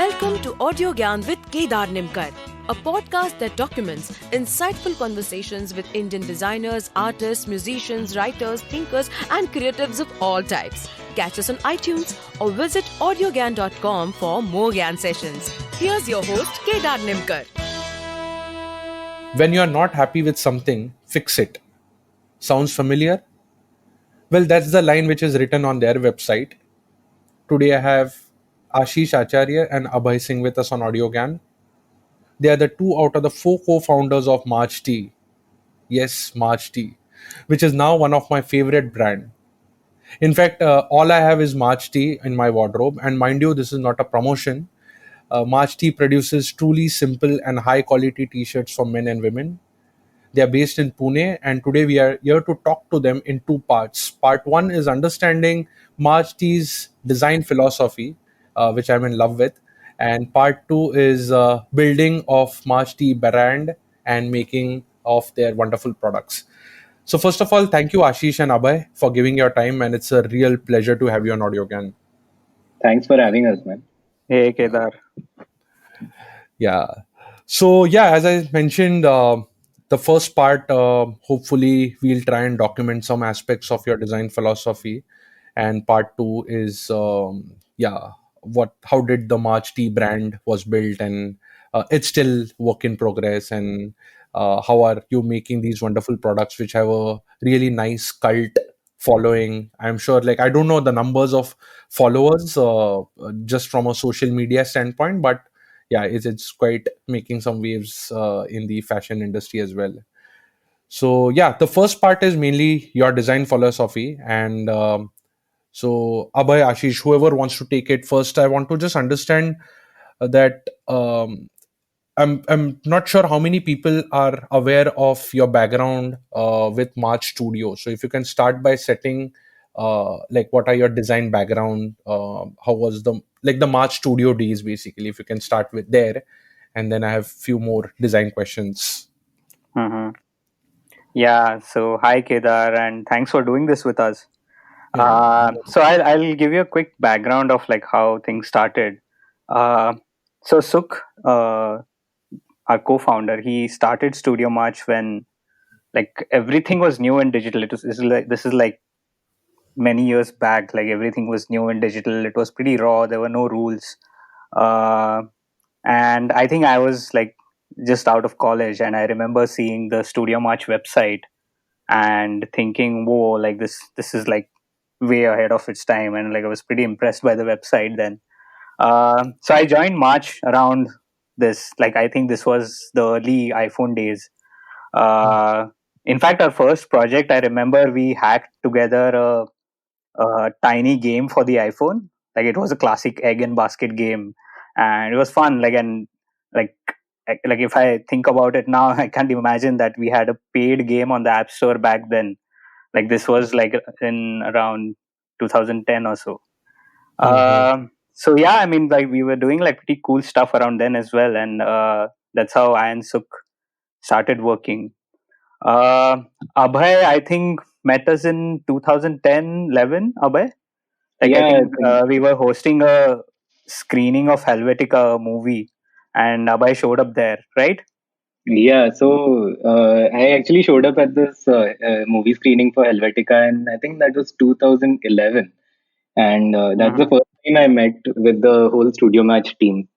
Welcome to Audio Gyan with Kedar Nimkar, a podcast that documents insightful conversations with Indian designers, artists, musicians, writers, thinkers, and creatives of all types. Catch us on iTunes or visit audiogyan.com for more Gyan sessions. Here's your host, Kedar Nimkar. When you're not happy with something, fix it. Sounds familiar? Well, that's the line which is written on their website. Today I have Ashish, Acharya, and Abhay Singh with us on AudioGAN. They are the two out of the four co-founders of March Tea. Yes, March Tea, which is now one of my favorite brand. In fact, all I have is March Tea in my wardrobe. And mind you, this is not a promotion. March Tea produces truly simple and high quality t-shirts for men and women. They are based in Pune, and today we are here to talk to them in two parts. Part one is understanding March T's design philosophy, which I'm in love with, and part two is building of March T brand and making of their wonderful products. So first of all, thank you Ashish and Abhay for giving your time, and it's a real pleasure to have you on AudioGAN. Thanks for having us, man. Hey Kedar. Yeah. So yeah, as I mentioned, the first part, hopefully we'll try and document some aspects of your design philosophy, and part two is yeah, how did the March Tea brand was built, and it's still work in progress, and how are you making these wonderful products which have a really nice cult following. I'm sure, like, I don't know the numbers of followers just from a social media standpoint, but yeah, it's quite making some waves in the fashion industry as well. So yeah, the first part is mainly your design philosophy, and so Abhay, Ashish, whoever wants to take it first, I want to just understand that I'm not sure how many people are aware of your background with March Studio. So if you can start by setting like what are your design background, how was the March Studio days basically. If you can start with there, and then I have few more design questions. hmm Yeah, so hi Kedar, and thanks for doing this with us. Yeah. So I'll give you a quick background of like how things started. Uh, so Sukh, our co-founder, he started Studio March when like everything was new and digital. This is like many years back. Like everything was new and digital. It was pretty raw. There were no rules. Uh, and I think I was like just out of college, and I remember seeing the Studio March website and thinking, whoa, like this is like way ahead of its time. And like I was pretty impressed by the website then. So I joined March around this. Like I think this was the early iPhone days. uh, in fact, our first project, I remember we hacked together a tiny game for the iPhone. Like it was a classic egg and basket game, and it was fun. Like like if I think about it now, I can't imagine that we had a paid game on the App Store back then. Like this was like in around 2010 or so. Mhm. So yeah, I mean, like we were doing like pretty cool stuff around then as well, and that's how I and Suk started working. Uh, Abhay, I think met us in 2010, 11. Abhay, like I Yeah, think we were hosting a screening of Helvetica movie, and Abhay showed up there, right? yeah. So I actually showed up at this movie screening for Helvetica, and I think that was 2011, and that's the hmm first time I met with the whole Studio Match team,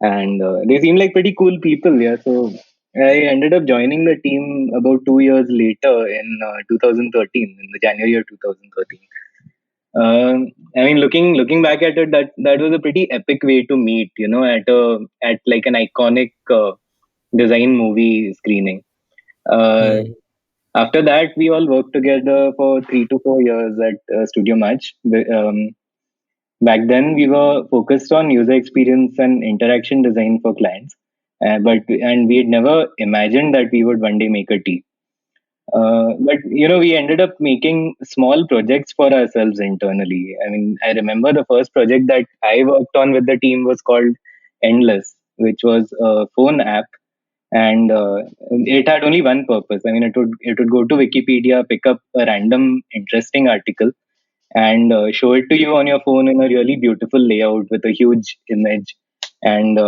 and they seem like pretty cool people. Yeah, so I ended up joining the team about 2 years later in 2013, in the January of 2013. I mean, looking back at it, that was a pretty epic way to meet. You know, at like an iconic design movie screening. Uh, Mhm. After that, we all worked together for 3 to 4 years at Studio Match. Back then, we were focused on user experience and interaction design for clients, and we had never imagined that we would one day make a tea. But you know, we ended up making small projects for ourselves internally. I mean, I remember the first project that I worked on with the team was called Endless, which was a phone app, and it had only one purpose. I mean, it would go to Wikipedia, pick up a random interesting article, and show it to you on your phone in a really beautiful layout with a huge image, and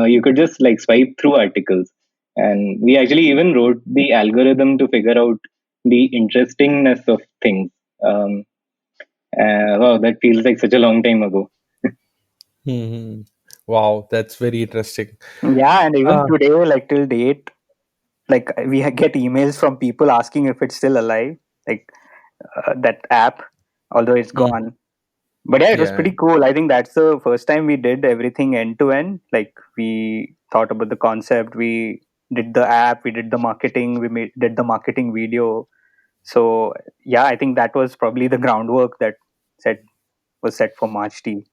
you could just like swipe through articles. And we actually even wrote the algorithm to figure out the interestingness of things. Um, wow, that feels like such a long time ago. Hmm. Wow, that's very interesting. Yeah, and even Uh, today, like till date, like get emails from people asking if it's still alive, like that app, although it's mm, gone. But yeah, it was yeah. pretty cool. I think that's the first time we did everything end to end. Like we thought about the concept, we did the app, we did the marketing, did the marketing video. So yeah, I think that was probably the groundwork that set was set for March T.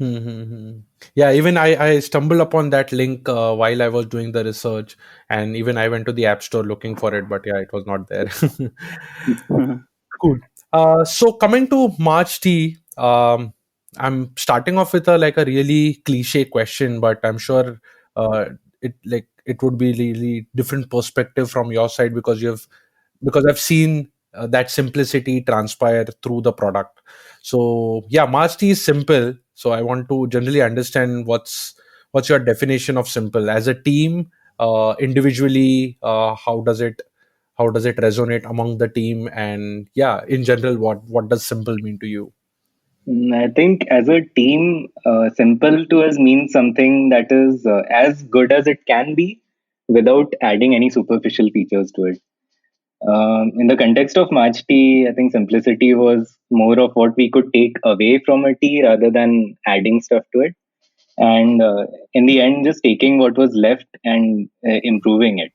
Mm-hmm. Yeah, even I stumbled upon that link while I was doing the research, and even I went to the app store looking for it, but yeah, it was not there. Cool. So coming to March tea, I'm starting off with a like a really cliche question, but I'm sure it would be really different perspective from your side because I've seen that simplicity transpire through the product. So yeah, March tea is simple. So I want to generally understand what's your definition of simple as a team, individually. How does it resonate among the team, and yeah, in general, what does simple mean to you? I think as a team, simple to us means something that is as good as it can be without adding any superficial features to it. In the context of March tea, I think simplicity was more of what we could take away from a tea rather than adding stuff to it. And in the end, just taking what was left and improving it.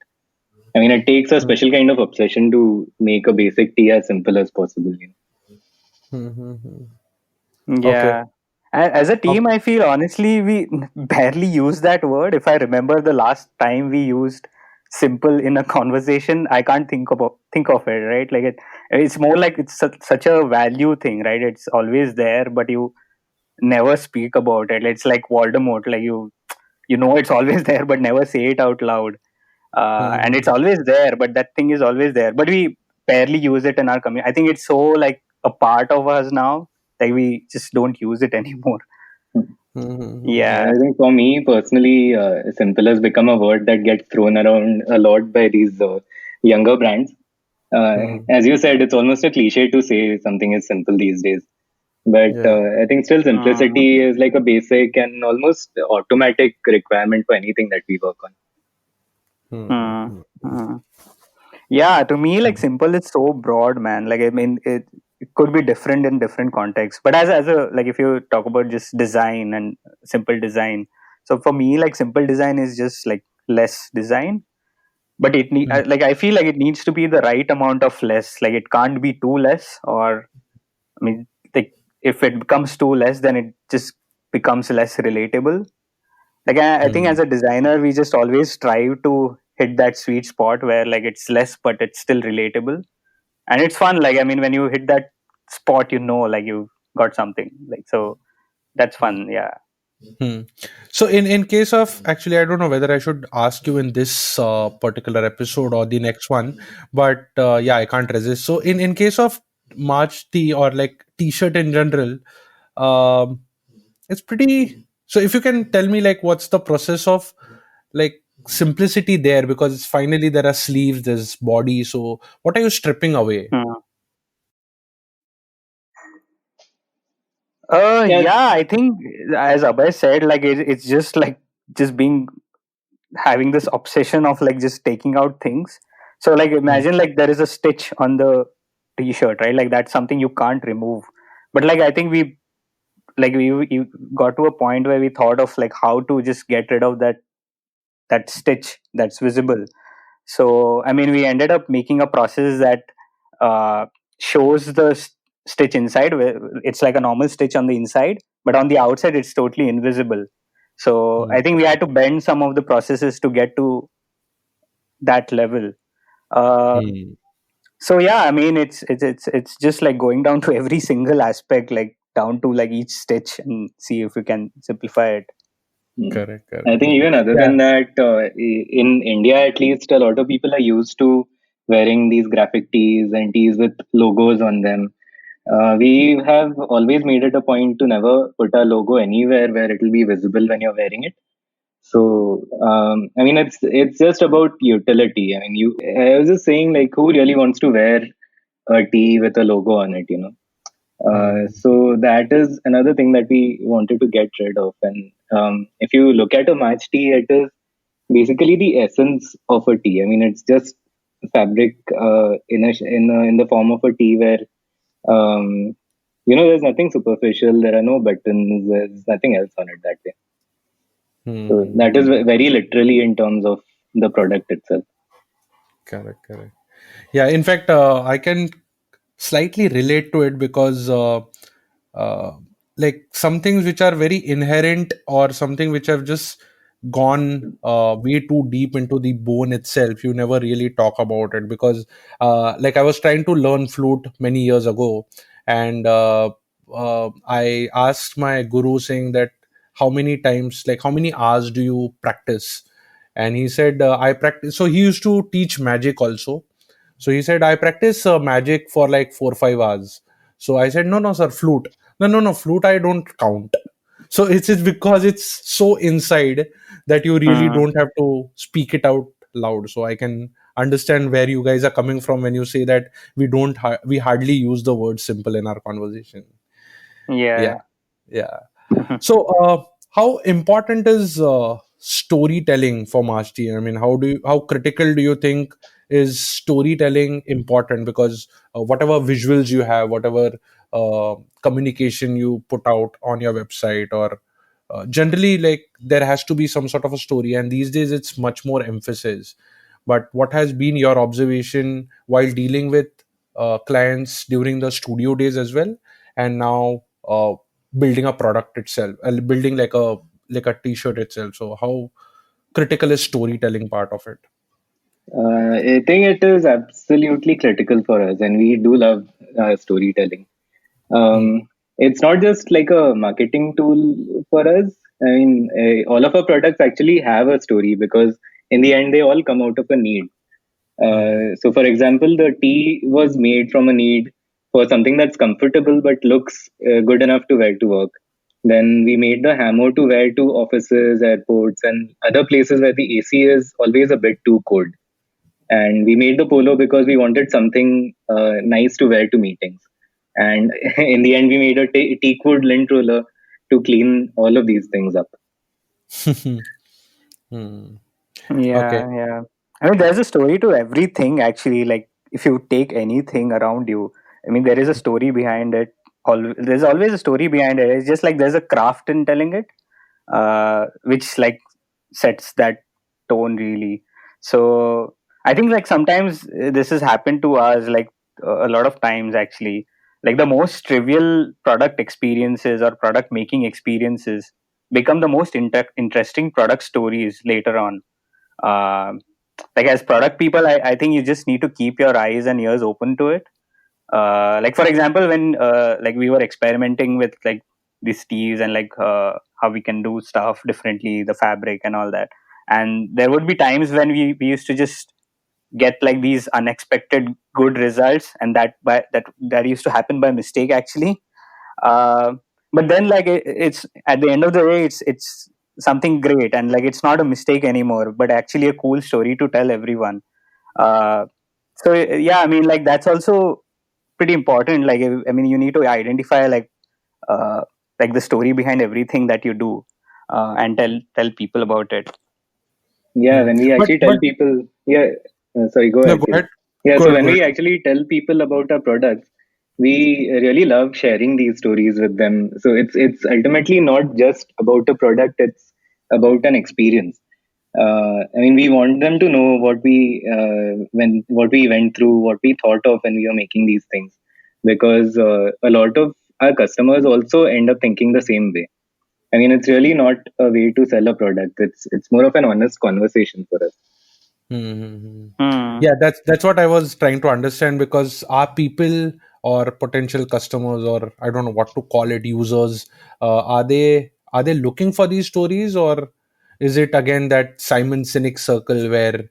I mean, it takes a special kind of obsession to make a basic tea as simple as possible. Mm-hmm. Okay. Yeah. As a team, Okay. I feel honestly we barely use that word. If I remember the last time we used simple in a conversation, I can't think of it, right? Like it's more like it's such a value thing, right? It's always there, but you never speak about it. It's like Voldemort, like you know it's always there, but never say it out loud. And it's Mm-hmm. always there, but that thing is always there. But we barely use it in our community. I think it's so like a part of us now, like we just don't use it anymore. Mm-hmm. Yeah, Yeah. I think for me personally, simple has become a word that gets thrown around a lot by these younger brands. Mm-hmm. As you said, it's almost a cliche to say something is simple these days. But Yeah. I think still Mm, simplicity is like a basic and almost automatic requirement for anything that we work on. mm, Mm-hmm. mm. Yeah, to me, like simple is so broad, man. Like I mean, it could be different in different contexts. But as a like, if you talk about just design and simple design, so for me, like simple design is just like less design, but like I feel like it needs to be the right amount of less. Like it can't be too less, or I mean, like if it becomes too less, then it just becomes less relatable. Like I think Mm-hmm. as a designer, we just always strive to hit that sweet spot where like it's less, but it's still relatable, and it's fun. Like I mean, when you hit that spot, you know, like you got something. Like so, that's fun. Yeah. Hmm. So in case of actually, I don't know whether I should ask you in this particular episode or the next one, but yeah, I can't resist. So in case of March tea or like t-shirt in general, um, it's pretty. So if you can tell me like what's the process of like simplicity there, because it's finally there are sleeves, there's body. So what are you stripping away? Hmm. Yeah. Yeah, I think as Abhay said, like it's just like just being having this obsession of like just taking out things. So like Hmm. imagine like there is a stitch on the t-shirt, right? Like that's something you can't remove. But like I think we got to a point where we thought of like how to just get rid of that stitch that's visible. So I mean we ended up making a process that uh, shows the stitch inside, where it's like a normal stitch on the inside, but on the outside it's totally invisible. So Hmm. I think we had to bend some of the processes to get to that level. uh, Hmm. so yeah, I mean it's just like going down to every single aspect, like down to like each stitch, and see if we can simplify it. Mm. Correct. I Correct. think even other Yeah. than that, in India at least, a lot of people are used to wearing these graphic tees and tees with logos on them. We have always made it a point to never put our logo anywhere where it will be visible when you're wearing it. So, I mean, it's just about utility. I mean, I was just saying, like, who really wants to wear a tee with a logo on it, you know? Hmm. So that is another thing that we wanted to get rid of. And if you look at a match tee, it is basically the essence of a tee. I mean, it's just fabric in the form of a tee where um, there's nothing superficial. There are no buttons. There's nothing else on it that way. So that is Hmm. very literally in terms of the product itself. Correct, correct. Yeah, in fact, I can slightly relate to it because, uh, like, some things which are very inherent or something which have just gone way too deep into the bone itself, you never really talk about it because, like, I was trying to learn flute many years ago, and I asked my guru saying that how many times, like, how many hours do you practice? And he said, I practice. So he used to teach magic also, so he said, I practice magic for like 4 or 5 hours. So I said, no, no, sir, flute. No, no, no, flute, I don't count. So it's because it's so inside that you really Hmm. don't have to speak it out loud. So I can understand where you guys are coming from when you say that we hardly use the word simple in our conversation. Yeah, Yeah. yeah. So, how important is storytelling for Mastery? I mean, how critical do you think is storytelling important? Because whatever visuals you have, whatever communication you put out on your website, or generally, like, there has to be some sort of a story. And these days, it's much more emphasis. But what has been your observation while dealing with clients during the studio days as well, and now building a product itself, building like a t-shirt itself? So how critical is storytelling part of it? I think it is absolutely critical for us, and we do love storytelling. Hmm. It's not just like a marketing tool for us. I mean, all of our products actually have a story because in the end, they all come out of a need. Hmm. So, for example, the tea was made from a need for something that's comfortable but looks good enough to wear to work. Then we made the hammer to wear to offices, airports, and other places where the AC is always a bit too cold. And we made the polo because we wanted something nice to wear to meetings. And in the end, we made a teak wood lint roller to clean all of these things up. Hmm. Okay. Yeah, yeah. I mean, there's a story to everything actually. Like, if you take anything around you, I mean, there is a story behind it. There's always a story behind it. It's just like there's a craft in telling it, which like sets that tone really. So I think like sometimes this has happened to us, like a lot of times actually. Like the most trivial product experiences or product making experiences become the most interesting product stories later on. um, like as product people, I think you just need to keep your eyes and ears open to it. Like for example, when like we were experimenting with like these teas and like how we can do stuff differently, the fabric and all that, and there would be times when we used to just get like these unexpected good results, and that used to happen by mistake actually. uh, but then like it's at the end of the day, it's something great, and like it's not a mistake anymore but actually a cool story to tell everyone. So yeah, I mean like that's also pretty important. Like I mean you need to identify uh, like the story behind everything that you do, and tell people about it. Yeah, Hmm. when we actually tell But people, yeah, sorry, go no, ahead, go Kiran. ahead. Yeah, Go so ahead. when Go we ahead. actually tell people about our products, we really love sharing these stories with them. So it's ultimately not just about a product; it's about an experience. I mean, we want them to know what we went through, what we thought of when we were making these things, because a lot of our customers also end up thinking the same way. I mean, it's really not a way to sell a product. It's more of an honest conversation for us. Hmm. Hmm. Yeah, that's what I was trying to understand, because our people or potential customers, or I don't know what to call it, users, are they looking for these stories, or is it again that Simon Sinek circle where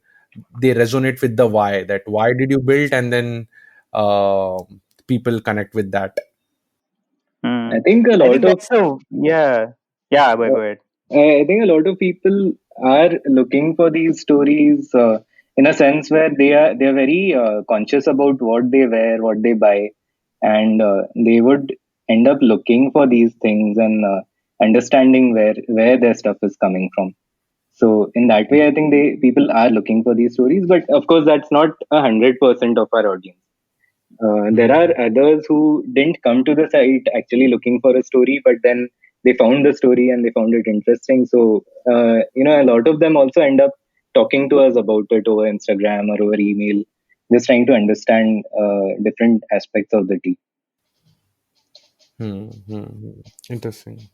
they resonate with the why, that why did you build, and then uh, people connect with that? Hmm. I think a I lot think of that's so. Yeah. Yeah, but uh, go ahead. I think a lot of people are looking for these stories in a sense where they're very conscious about what they wear, what they buy, and they would end up looking for these things and understanding where their stuff is coming from. So in that way, I think they people are looking for these stories, but of course, that's not 100% of our audience. There are Hmm. others who didn't come to the site actually looking for a story, but then they found the story and they found it interesting. So, a lot of them also end up talking to us about it over Instagram or over email, just trying to understand different aspects of the tea. Hmm. Hmm. Hmm. Interesting.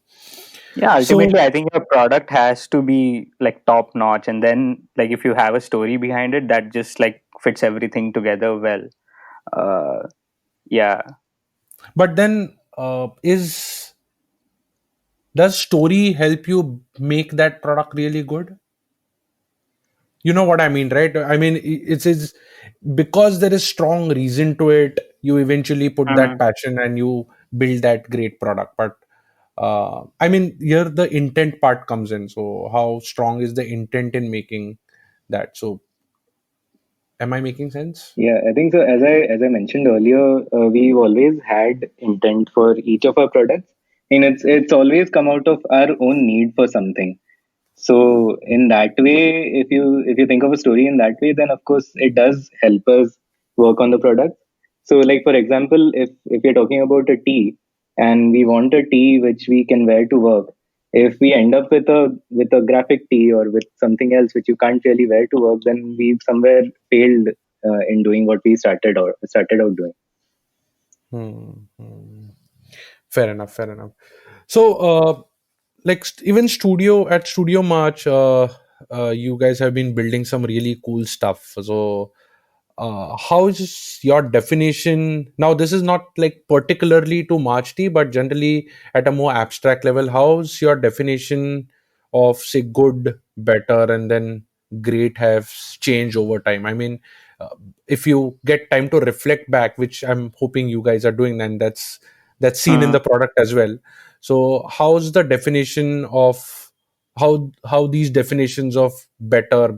Yeah, So, ultimately, I think your product has to be like top notch, and then like if you have a story behind it, that just like fits everything together well. Uh, yeah. but then, does story help you make that product really good? You know what I mean, right? I mean, it's because there is strong reason to it. You eventually put that Mhm. passion and you build that great product. But I mean, here the intent part comes in. So, how strong is the intent in making that? So, am I making sense? Yeah, I think so. As I mentioned earlier, we've always had intent for each of our products, and it's always come out of our own need for something. So in that way, if you think of a story in that way, then of course it does help us work on the product. So like for example, if you're talking about a tea and we want a tea which we can wear to work, if we end up with a graphic tee or with something else which you can't really wear to work, then we've somewhere failed in doing what we started out doing. Hmm. Hmm. Fair enough. Fair enough. So, like even Studio March, you guys have been building some really cool stuff. So, how is your definition now? This is not like particularly to March tea, but generally at a more abstract level. How's your definition of say good, better, and then great have changed over time? I mean, uh, if you get time to reflect back, which I'm hoping you guys are doing, and that's seen in the Mhm. product as well. So how's the definition of how these definitions of better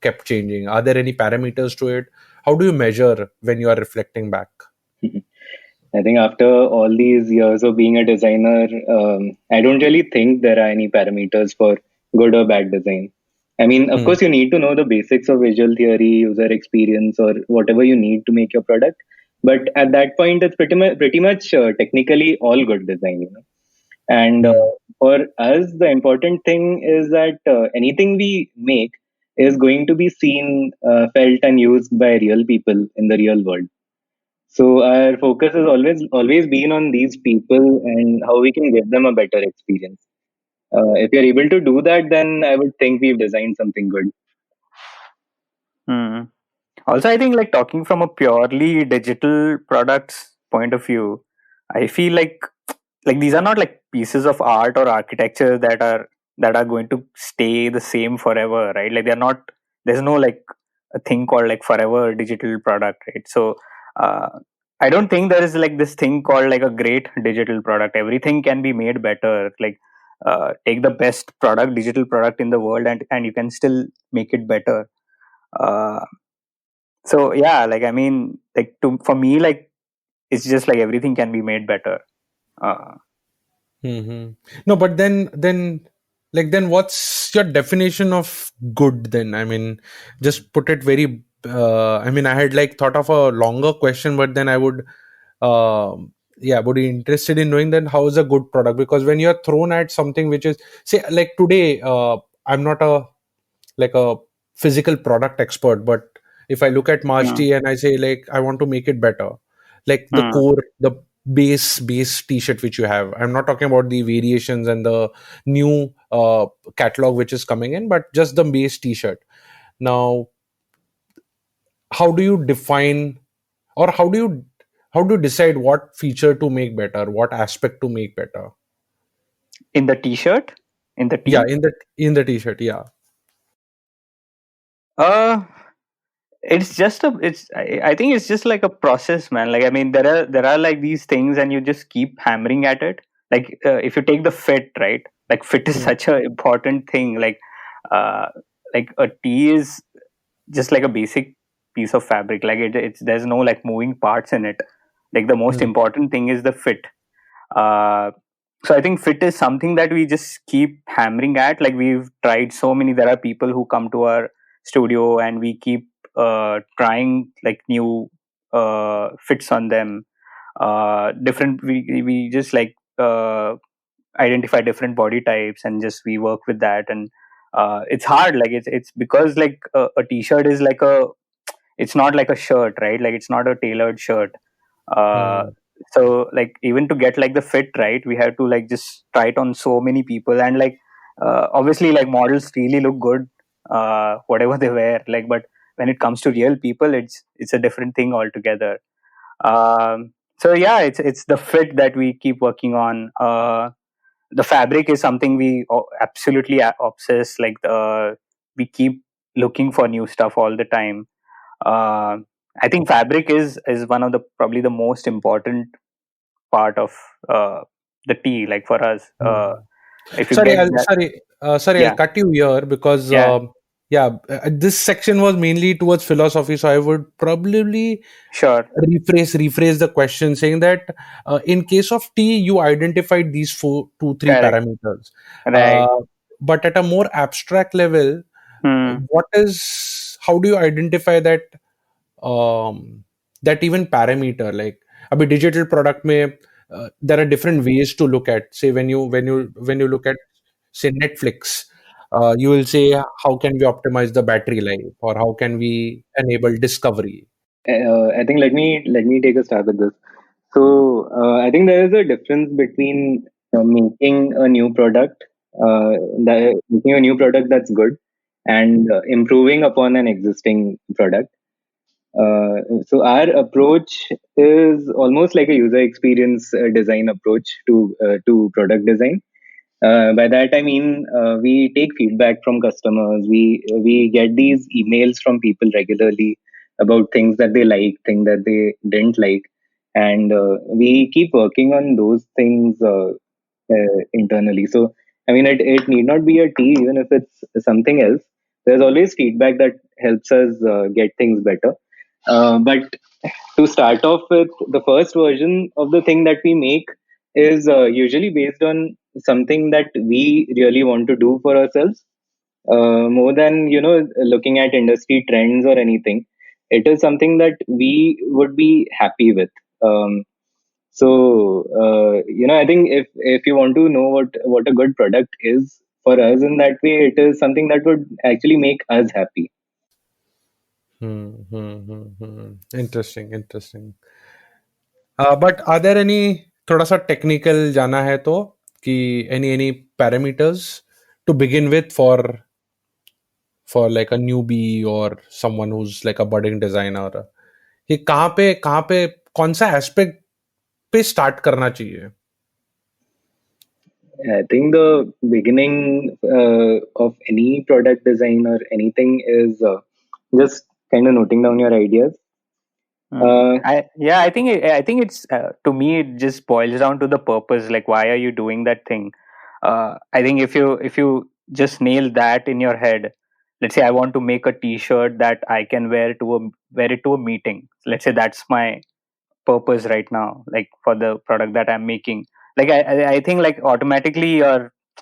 kept changing? Are there any parameters to it? How do you measure when you are reflecting back? I think after all these years of being a designer, I don't really think there are any parameters for good or bad design. I mean, of Hmm. course, you need to know the basics of visual theory, user experience, or whatever you need to make your product. But at that point, it's pretty much technically all good design, And Hmm. for us, the important thing is that anything we make is going to be seen, felt, and used by real people in the real world. So our focus has always been on these people and how we can give them a better experience. If you're able to do that, then I would think we've designed something good. Mhm. Also, I think like talking from a purely digital products point of view, I feel like these are not like pieces of art or architecture that are going to stay the same forever, right? Like they're not. There's no like a thing called like forever digital product, right? So uh, I don't think there is like this thing called like a great digital product. Everything can be made better. Like take the best product, digital product in the world, and you can still make it better. Uh, so yeah, like I mean, like to for me, like it's just like everything can be made better. Uh, Hmm. No, but then what's your definition of good then? I mean, just put it very. I mean, I had like thought of a longer question, but then I would, yeah, would be interested in knowing then how is a good product? Because when you're thrown at something which is say like today, I'm not a physical product expert, but if I look at March mm, tea and I say like I want to make it better, like the mm, core, the base t-shirt which you have, I'm not talking about the variations and the new catalog which is coming in, but just the base t-shirt. Now, how do you define, or how do you decide what feature to make better, what aspect to make better? in the t-shirt, in the Yeah, tea. in the t-shirt, yeah. Uh, it's just a it's I think it's just like a process, man. Like, I mean, there are like these things and you just keep hammering at it. Like, if you take the fit, right? Like, fit is Hmm. such a important thing. Uh like a tee is just like a basic piece of fabric. Like, it's there's no like moving parts in it. Like, the most Hmm. important thing is the fit. uh so I think fit is something that we just keep hammering at. Like, we've tried so many. There are people who come to our studio and we keep trying like new fits on them. Different we just like identify different body types and just we work with that. And it's hard. Like, it's because like a t-shirt is like a it's not like a shirt, right? Like, it's not a tailored shirt. uh Hmm. so like, even to get like the fit right, we have to like just try it on so many people. And like, obviously like models really look good whatever they wear, like, but when it comes to real people, it's a different thing altogether. So yeah, it's the fit that we keep working on. The fabric is something we absolutely obsess. Like, we keep looking for new stuff all the time. uh, I think fabric is one of the probably the most important part of uh, the tea. Like, for us, Hmm. if you Sorry, get I'll that, I'll yeah, cut you here because yeah, yeah, this section was mainly towards philosophy, so I would probably sure, rephrase the question, saying that in case of T, you identified these two, three correct, parameters, right, uh, but at a more abstract level, hmm, what is how do you identify that um, that even parameter like अभी digital product में there are different ways to look at say when you look at say Netflix you will say how can we optimize the battery life or how can we enable discovery. I think let me take a stab at this. So I think there is a difference between making a new product, making a new product that's good, and improving upon an existing product. So our approach is almost like a user experience design approach to product design. By that I mean we take feedback from customers. We get these emails from people regularly about things that they like, things that they didn't like, and we keep working on those things internally. So I mean, it need not be a tea, even if it's something else. There's always feedback that helps us get things better. But to start off with, the first version of the thing that we make is usually based on something that we really want to do for ourselves, more than looking at industry trends or anything. It is something that we would be happy with. I think if you want to know what a good product is for us, in that way, it is something that would actually make us happy. Interesting, interesting. But are there any थोड़ा सा technical जाना है तो कि any parameters to begin with for like a newbie or someone who's like a budding designer ये कहाँ पे कौन सा एस्पेक्ट पे स्टार्ट करना चाहिए. I think the beginning of any product design or anything is just kind of noting down your ideas. hmm. Uh, I think it's to me it just boils down to the purpose. Like, why are you doing that thing? I think if you just nail that in your head. Let's say I want to make a T-shirt that I can wear it to a meeting. Let's say that's my purpose right now, like, for the product that I'm making. Like, I think like automatically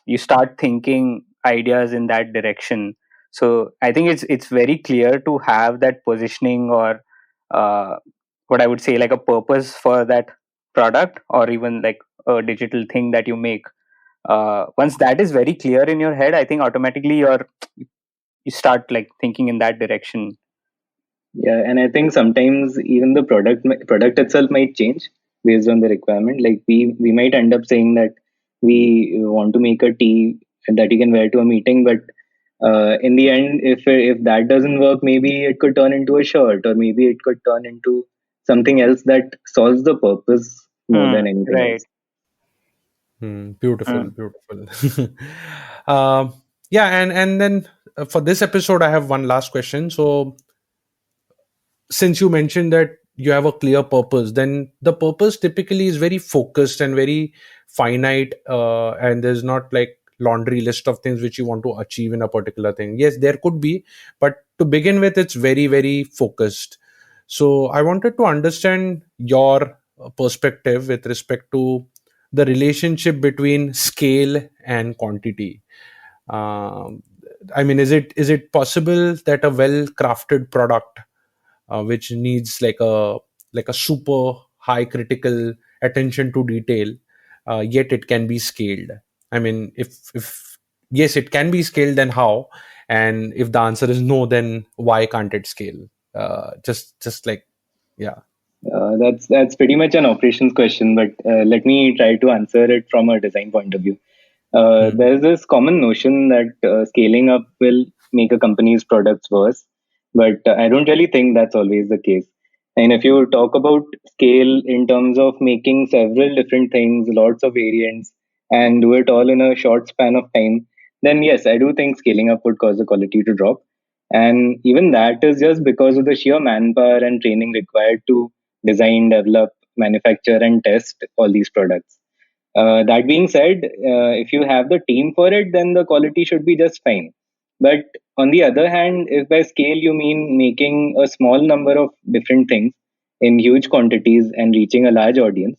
you start thinking ideas in that direction. So I think it's very clear to have that positioning, or uh, what I would say, like, a purpose for that product, or even like a digital thing that you make. Once that is very clear in your head, I think automatically you start like thinking in that direction. yeah, and I think sometimes even the product itself might change based on the requirement. Like we might end up saying that we want to make a tee that you can wear to a meeting, but in the end, if that doesn't work, maybe it could turn into a shirt, or maybe it could turn into something else that solves the purpose more than anything Right. else. Beautiful, Hmm. beautiful. Yeah, and then for this episode, I have one last question. So, since you mentioned that you have a clear purpose, then the purpose typically is very focused and very finite, and there's not like laundry list of things which you want to achieve in a particular thing. Yes, there could be, but to begin with, it's very, very focused. So I wanted to understand your perspective with respect to the relationship between scale and quantity. um, I mean, is it possible that a well crafted product, which needs like a super high critical attention to detail, yet it can be scaled? I mean, if yes, it can be scaled, then how? And if the answer is no, then why can't it scale? Just like, yeah. That's pretty much an operations question, but let me try to answer it from a design point of view. Hmm. There's this common notion that scaling up will make a company's products worse, but I don't really think that's always the case. And if you talk about scale in terms of making several different things, lots of variants, and do it all in a short span of time, then yes, I do think scaling up would cause the quality to drop. And even that is just because of the sheer manpower and training required to design, develop, manufacture, and test all these products. That being said, if you have the team for it, then the quality should be just fine. But on the other hand, if by scale you mean making a small number of different things in huge quantities and reaching a large audience,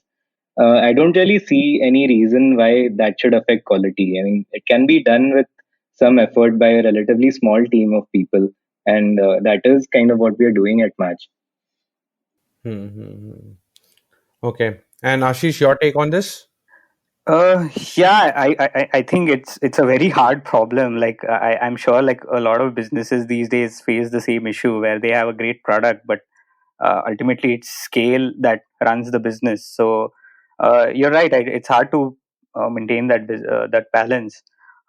I don't really see any reason why that should affect quality. I mean, it can be done with some effort by a relatively small team of people, and that is kind of what we are doing at Match. Hmm, hmm, hmm. Okay. And Ashish, your take on this? Yeah, I think it's a very hard problem. Like I'm sure like a lot of businesses these days face the same issue where they have a great product, but ultimately it's scale that runs the business. So you're right. It's hard to maintain that balance.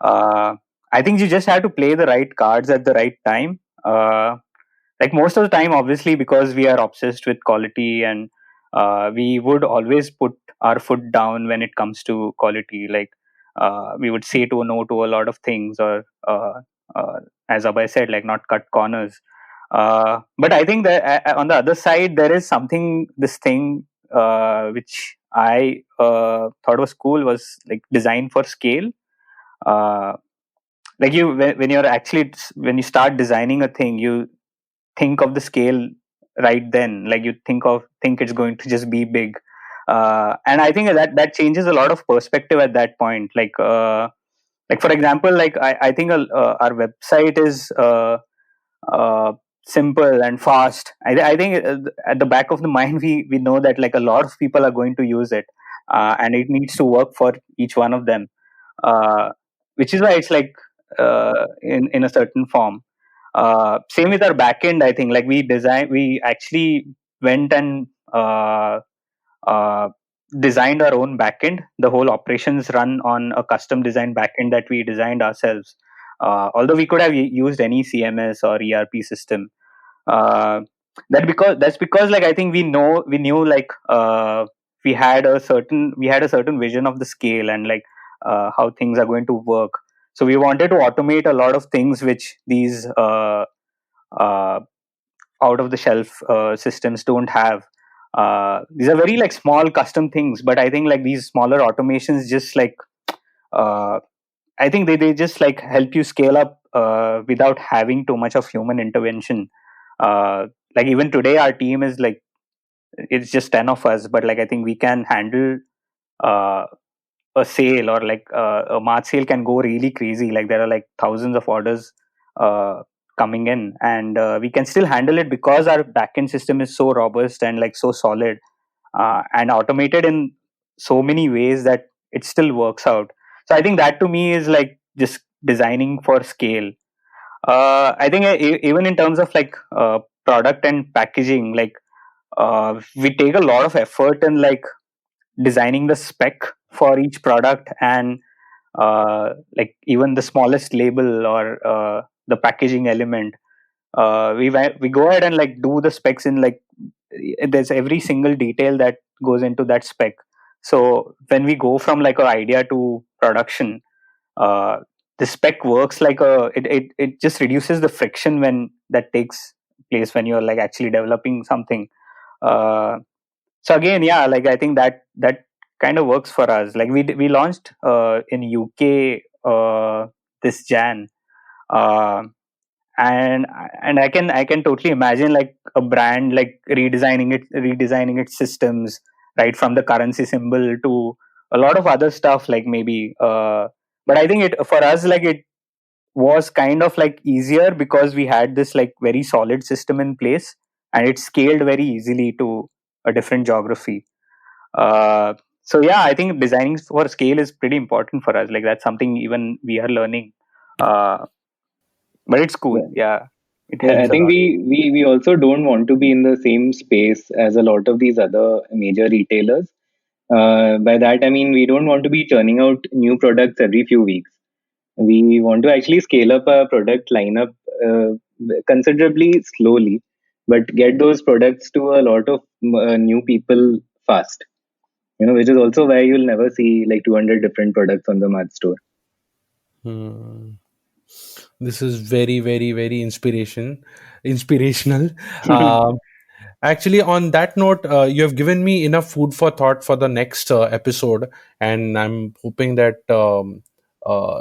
Uh, I think you just have to play the right cards at the right time. Like most of the time, obviously, because we are obsessed with quality, and we would always put our foot down when it comes to quality. Like we would say to no to a lot of things, or uh, as Abhay said, like not cut corners. But I think that on the other side, there is something, this thing which I thought was cool, was like design for scale. Uh, like when you're actually, when you start designing a thing, you think of the scale right then. Like you think it's going to just be big. And I think that changes a lot of perspective at that point. Like for example, like I think our website is uh, simple and fast. I think at the back of the mind, we know that like a lot of people are going to use it, and it needs to work for each one of them, uh, which is why it's like in a certain form. Same with our backend. I think like we actually went and uh, designed our own backend. The whole operations run on a custom designed backend that we designed ourselves. Although we could have used any CMS or ERP system. Uh, that's because like I think we knew like we had a certain vision of the scale, and like how things are going to work. So we wanted to automate a lot of things which these uh, out of the shelf systems don't have. These are very like small custom things, but I think like these smaller automations just like uh, I think they just like help you scale up without having too much of human intervention. Like even today our team is like, it's just 10 of us, but like I think we can handle uh, a sale, or like a March sale can go really crazy. Like there are like thousands of orders uh, coming in, and we can still handle it because our backend system is so robust and like so solid, and automated in so many ways that it still works out. So I think that to me is like just designing for scale. I think even in terms of like product and packaging, like we take a lot of effort in like designing the spec for each product, and like even the smallest label or the packaging element. We go ahead and like do the specs in like there's every single detail that goes into that spec. So when we go from like an idea to production, uh, the spec works like it just reduces the friction when that takes place when you're like actually developing something. Uh, so again, yeah, like I think that kind of works for us. Like we launched in UK this Jan. Uh, and I can totally imagine like a brand like redesigning its systems, right, from the currency symbol to a lot of other stuff, like maybe but I think it for us, like it was kind of like easier because we had this like very solid system in place, and it scaled very easily to a different geography. uh, so yeah, I think designing for scale is pretty important for us. Like that's something even we are learning. uh, but it's cool. Yeah. Yeah, it Yeah, I helps a think lot. we also don't want to be in the same space as a lot of these other major retailers. By that I mean we don't want to be churning out new products every few weeks. We want to actually scale up our product lineup considerably slowly, but get those products to a lot of new people fast. Which is also why you'll never see like 200 different products on the Mart store. Hmm. This is very, very, very inspirational. Um, Actually, on that note, you have given me enough food for thought for the next episode, and I'm hoping that,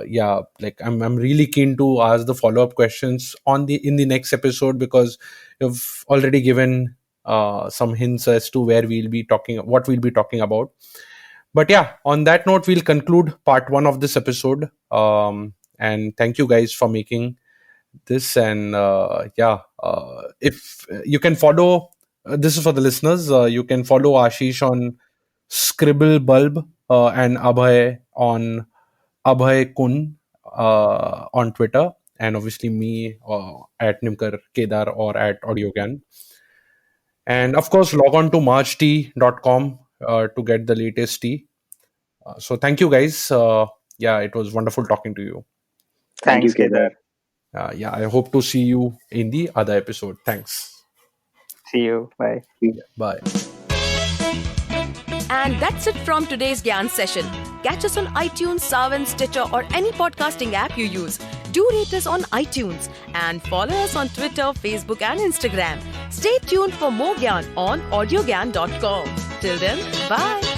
yeah, like I'm really keen to ask the follow up questions on the in the next episode, because you've already given some hints as to what we'll be talking about. But yeah, on that note, we'll conclude part one of this episode. And thank you guys for making this. And yeah, if you can follow, this is for the listeners, you can follow Ashish on Scribble Bulb, and Abhay on Abhay Kun on Twitter, and obviously me at Nimkar Kedar or at Audiogan. And of course, log on to marchtea.com to get the latest tea. So thank you guys. Yeah, it was wonderful talking to you. Thank you, Thanks, Kedar. Kedar. Yeah, I hope to see you in the other episode. Thanks. See you. Bye. Yeah, bye. And that's it from today's Gyan session. Catch us on iTunes, Savan, Stitcher, or any podcasting app you use. Do rate us on iTunes and follow us on Twitter, Facebook, and Instagram. Stay tuned for more Gyan on audiogyan.com. Till then, bye.